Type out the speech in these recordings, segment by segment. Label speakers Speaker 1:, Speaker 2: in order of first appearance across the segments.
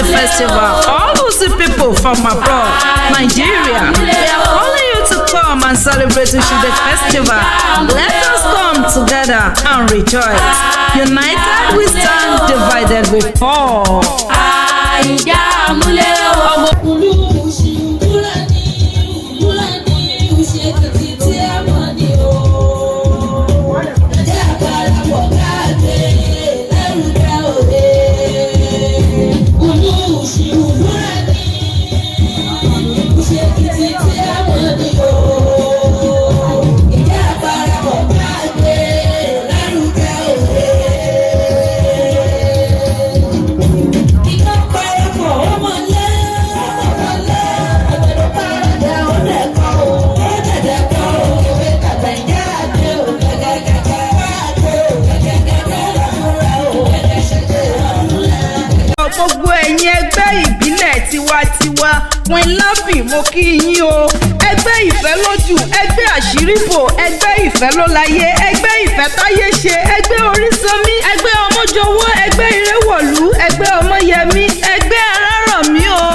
Speaker 1: Festival. All those people from abroad, Nigeria, we are calling you to come and celebrate Usiday Festival. Let us come together and rejoice. United we stand, divided we fall. Gbogbo ẹ̀yin ẹgbẹ́ ìbílẹ̀ tiwantiwa Queenlafin mo kí yín o. Ẹgbẹ́ ìfẹ́ lójú, ẹgbẹ́ àṣíríbò, ẹgbẹ́ ìfẹ́ ló láyé, ẹgbẹ́ ìfẹ́ táyé ṣe, ẹgbẹ́ orísọmí, ẹgbẹ́ ọmọjọwọ́, ẹgbẹ́ ìrẹ́wọ̀lú, ẹgbẹ́ ọmọyẹmí, ẹgbẹ́ arárọ̀mí o.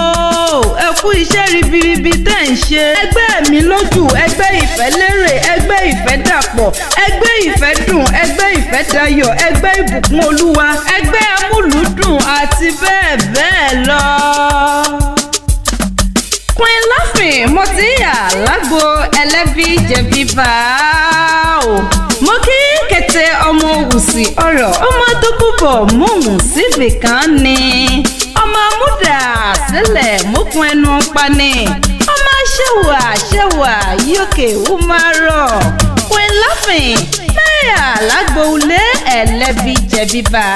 Speaker 1: Ẹ kú iṣẹ́ ribiribi tẹ́ ń ṣe. Ẹgbẹ́ mi lójú, ẹgbẹ́ ìfẹ́ lérè, ẹgbẹ́ ìfẹ́ dàpọ̀, ẹgbẹ́ ìfẹ́ dùn, ẹgbẹ́ ìfẹ́ dayọ̀, ẹgbẹ́ ìbùkún olúwa, ẹgbẹ́ amúlùúdùn àti bẹ́ẹ̀ bẹ́ẹ̀ lọ. Queenlafin mo ti yà lágbo ẹlẹ́bí jẹ̀bi bá o. Mo kí kété ọmọ òwùsì ọ̀rọ̀ ọmọ tó kúbọ̀ mọ̀hún síbì kan ni. Ọmọ múdà sílẹ̀ mọ́kun ẹnu pani. Ọmọ ṣẹ̀wà yókè ó máa rọ̀. Queenlafin mẹ́yà lágbo ilé ẹlẹ́bí jẹ̀bi bá.